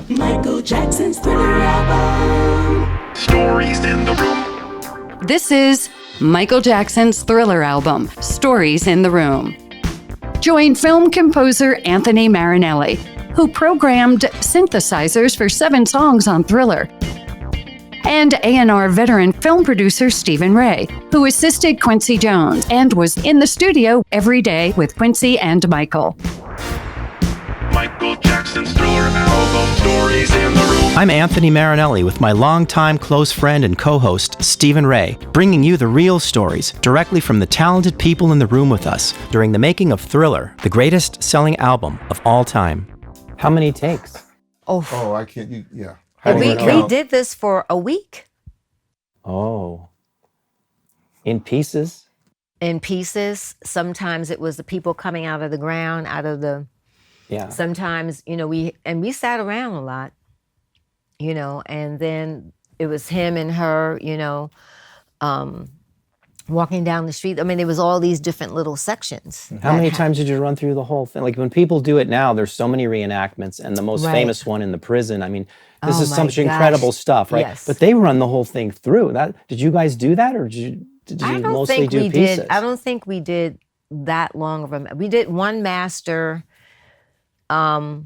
Michael Jackson's Thriller album. Stories in the Room. This is Michael Jackson's Thriller album, Stories in the Room. Join film composer Anthony Marinelli, who programmed synthesizers for 7 songs on Thriller, and A&R veteran film producer Stephen Ray, who assisted Quincy Jones and was in the studio every day with Quincy and Michael. Michael Jackson's Thriller album, Stories in the Room. I'm Anthony Marinelli with my longtime close friend and co-host, Stephen Ray, bringing you the real stories directly from the talented people in the room with us during the making of Thriller, the greatest selling album of all time. How many takes? Oh, I can't, yeah. We did this for a week. Oh. In pieces? In pieces. Sometimes it was the people coming out of the ground, Yeah. Sometimes, we sat around a lot, and then it was him and her, walking down the street. I mean, there was all these different little sections. How many times did you run through the whole thing? Like when people do it now, there's so many reenactments, and the most famous one in the prison. I mean, this is such incredible stuff, right? Yes. But they run the whole thing through. Did you guys do that, or did you mostly do pieces? I don't think we did that long of a. We did one master. The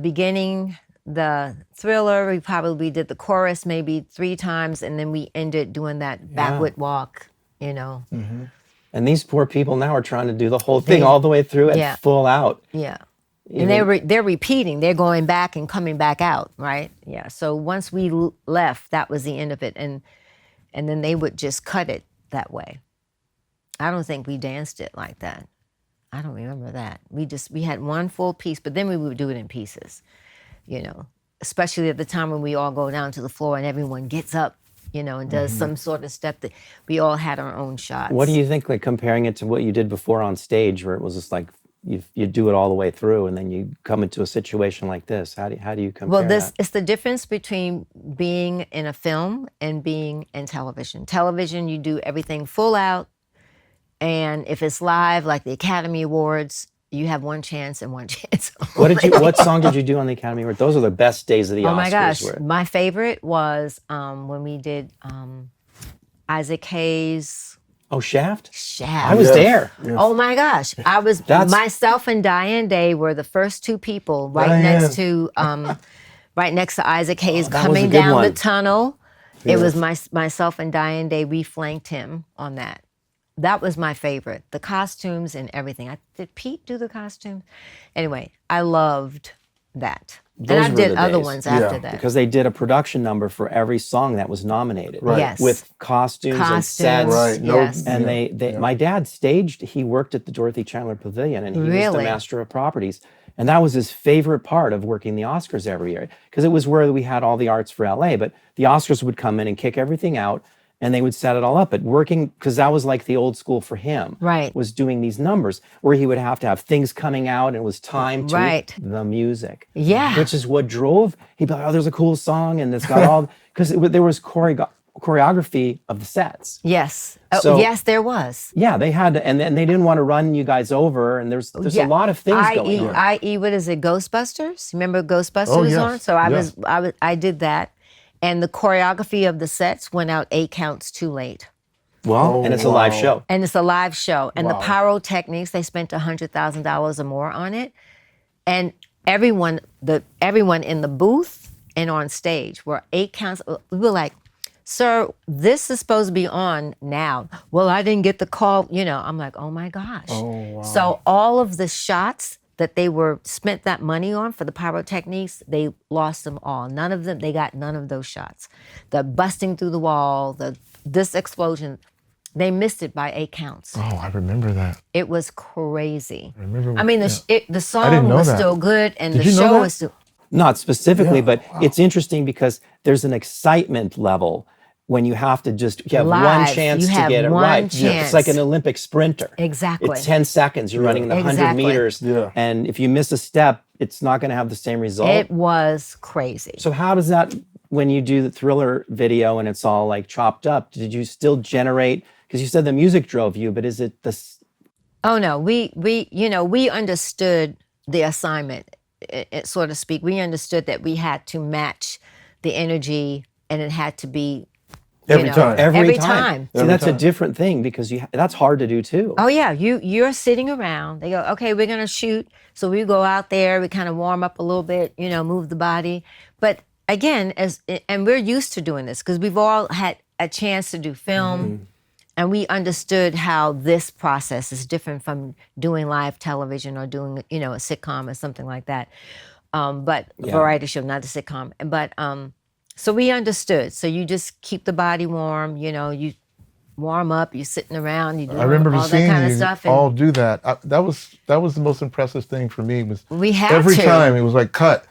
beginning, the Thriller, we probably did the chorus maybe 3 times, and then we ended doing that backward walk, Mm-hmm. And these poor people now are trying to do the whole thing all the way through and full out. Yeah. And they're repeating, they're going back and coming back out, right? Yeah. So once we left, that was the end of it. And then they would just cut it that way. I don't think we danced it like that. I don't remember that. We had one full piece, but then we would do it in pieces, especially at the time when we all go down to the floor and everyone gets up, and does some sort of step that we all had our own shots. What do you think, like comparing it to what you did before on stage, where it was just like you do it all the way through and then you come into a situation like this? How do you compare that? It's the difference between being in a film and being in television. Television, you do everything full out. And if it's live, like the Academy Awards, you have one chance and one chance only. What song did you do on the Academy Awards? Those are the best days of the Oscars. Oh my gosh, my favorite was when we did Issac Hayes. Oh, Shaft? Shaft. I was there. Yes. Oh my gosh, myself and Diane Day were the first 2 people next to Issac Hayes coming down the tunnel. Yes. It was myself and Diane Day. We flanked him on that. That was my favorite. The costumes and everything. Did Pete do the costumes? Anyway, I loved that. And I did other ones after that. Because they did a production number for every song that was nominated. Right. Yes. With costumes and sets. Right. Yes. And my dad he worked at the Dorothy Chandler Pavilion, and he was the master of properties. And that was his favorite part of working the Oscars every year. Because it was where we had all the arts for LA, but the Oscars would come in and kick everything out, and they would set it all up. But working, because that was like the old school for him, was doing these numbers where he would have to have things coming out, and it was time to the music. Yeah. Which is what drove, he'd be like, oh, there's a cool song, and it's got all, because there was choreography of the sets. Yes. So, yes, there was. Yeah, they had to, and they didn't want to run you guys over, and there's a lot of things going on. I.e., what is it, Ghostbusters? Remember Ghostbusters was on? So I did that. And the choreography of the sets went out 8 counts too late. Well, and it's a live show. And it's a live show. And the pyrotechnics, they spent $100,000 or more on it. And everyone in the booth and on stage were 8 counts. We were like, sir, this is supposed to be on now. Well, I didn't get the call. I'm like, oh my gosh. Oh, wow. So all of the shots that they spent that money on for the pyrotechnics, they lost them all. They got none of those shots. The busting through the wall, this explosion, they missed it by 8 counts. Oh, I remember that. It was crazy. The song was still good, and the show was still... Not specifically, but it's interesting because there's an excitement level when you have to you have one chance to get it right. It's like an Olympic sprinter. Exactly. It's 10 seconds. You're running the 100 meters. Yeah. And if you miss a step, it's not going to have the same result. It was crazy. So how does that, when you do the Thriller video and it's all like chopped up, did you still generate, because you said the music drove you, but is it this? Oh no, we understood the assignment. so to speak. We understood that we had to match the energy, and it had to be Every time. Every time. See, that's a different thing because that's hard to do too. Oh yeah, you're sitting around. They go, okay, we're gonna shoot. So we go out there, we kind of warm up a little bit, move the body. But again, and we're used to doing this because we've all had a chance to do film, and we understood how this process is different from doing live television or doing a sitcom or something like that. But variety show, not a sitcom. But so we understood. So you just keep the body warm. You warm up. You're sitting around. You do I remember all seeing that kind of you stuff. all do that. That was the most impressive thing for me. Was we had every to. time it was like cut,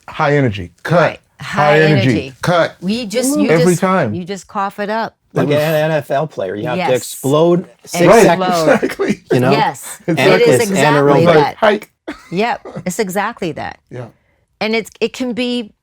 high energy, cut, Right. High energy. cut. Every time. You just cough it up. Like an NFL player, you have to Yes. explode 6 Right. seconds. Exactly. Yes, it Exactly. is It's exactly anaerobic. that. Hike. Yep, it's exactly that. Yeah. And it can be,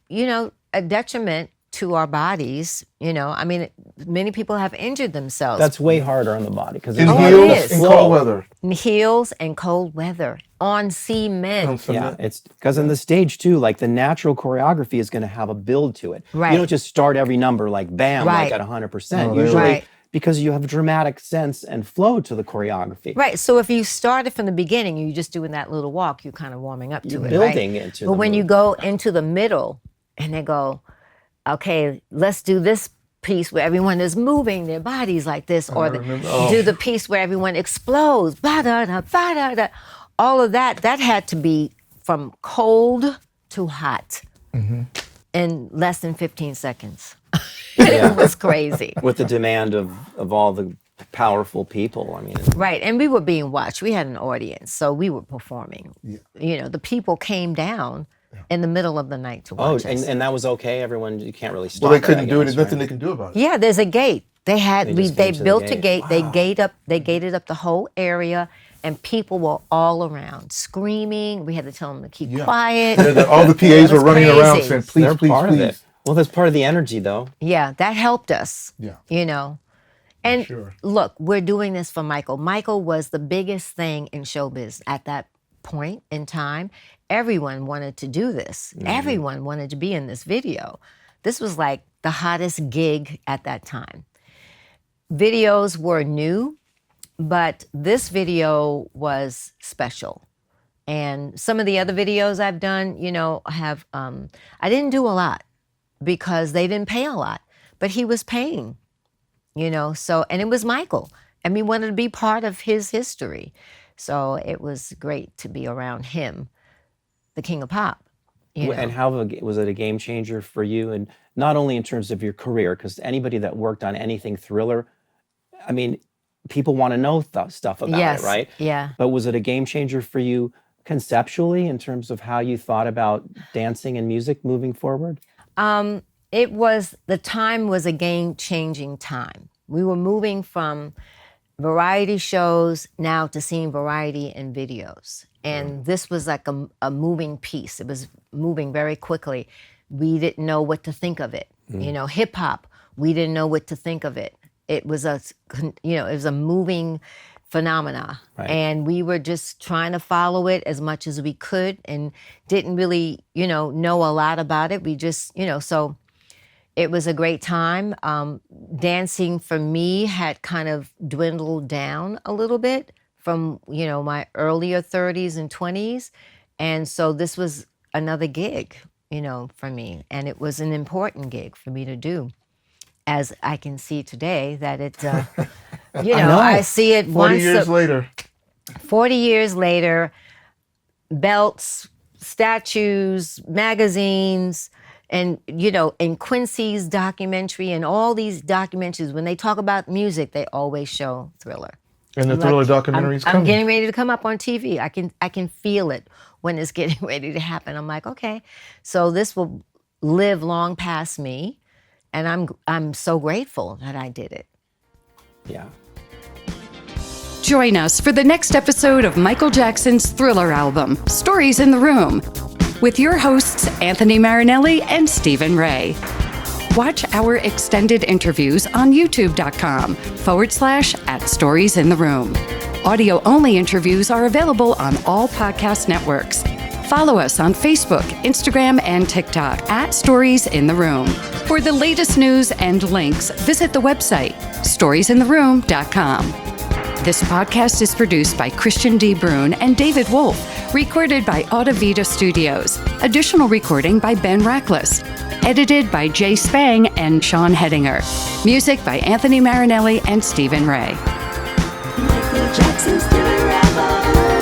a detriment to our bodies. Many people have injured themselves. That's way harder on the body because In Oh, it heels is. and cold weather. in heels and cold weather on cement. Yeah, it's because in the stage too, like the natural choreography is going to have a build to it. Right. You don't just start every number like bam, Right. like at 100%. No, Usually, Right. because you have a dramatic sense and flow to the choreography. Right. So if you started from the beginning, you're just doing that little walk, you're kind of warming up to You're it. building right? into But the when you move. go into the middle and they go, okay, let's do this piece where everyone is moving their bodies like this, or do the piece where everyone explodes, ba-da-da, ba-da-da. All of that had to be from cold to hot in less than 15 seconds. It was crazy. With the demand of all the powerful people. I mean, Right, and we were being watched. We had an audience, so we were performing. The people came down in the middle of the night to watch us. and that was okay. Everyone, you can't really stop. Well, they it, couldn't I do it. guess, There's nothing right? they can do about it. Yeah, there's a gate. They just came to the built a gate. gate. They gated up the whole area, and people were all around screaming. We had to tell them to keep quiet. All the PAs were was running around crazy. saying, please, They're please, part please. of it. Well, that's part of the energy, though. Yeah, that helped us. Yeah. And Sure. look, we're doing this for Michael. Michael was the biggest thing in showbiz at that point in time. Everyone wanted to do this. Everyone wanted to be in this video. This was like the hottest gig at that time. Videos were new, but this video was special. And some of the other videos I've done, have, I didn't do a lot because they didn't pay a lot, but he was paying. And it was Michael, and we wanted to be part of his history. So it was great to be around him, the king of pop. And how was it a game changer for you? And not only in terms of your career, because anybody that worked on anything thriller, I mean, people want to know stuff about Yes, it, right? yeah. But was it a game changer for you conceptually in terms of how you thought about dancing and music moving forward? The time was a game-changing time. We were moving from variety shows now to seeing variety in videos. And this was like a moving piece. It was moving very quickly. We didn't know what to think of it. Hip hop, we didn't know what to think of it. It was a moving phenomena. Right. And we were just trying to follow it as much as we could and didn't really, know a lot about it. We just, so it was a great time. Dancing for me had kind of dwindled down a little bit from, my earlier 30s and 20s. And so this was another gig, for me. And it was an important gig for me to do. As I can see today that it, I see it 40 years later. 40 years later, belts, statues, magazines, and, in Quincy's documentary and all these documentaries, when they talk about music, they always show Thriller. And the Thriller documentary is I'm coming. getting ready to come up on TV. I can feel it when it's getting ready to happen. I'm like, okay, so this will live long past me, and I'm so grateful that I did it. Yeah. Join us for the next episode of Michael Jackson's Thriller album, Stories in the Room, with your hosts, Anthony Marinelli and Stephen Ray. Watch our extended interviews on youtube.com/@storiesintheroom. Audio-only interviews are available on all podcast networks. Follow us on Facebook, Instagram, and TikTok at Stories in the Room. For the latest news and links, visit the website, storiesintheroom.com. This podcast is produced by Christian D. Bruun and David Wolf, recorded by Audivita Studios. Additional recording by Ben Rackless. Edited by Jay Spang and Sean Hedinger. Music by Anthony Marinelli and Stephen Ray. Michael Jackson's Thriller album.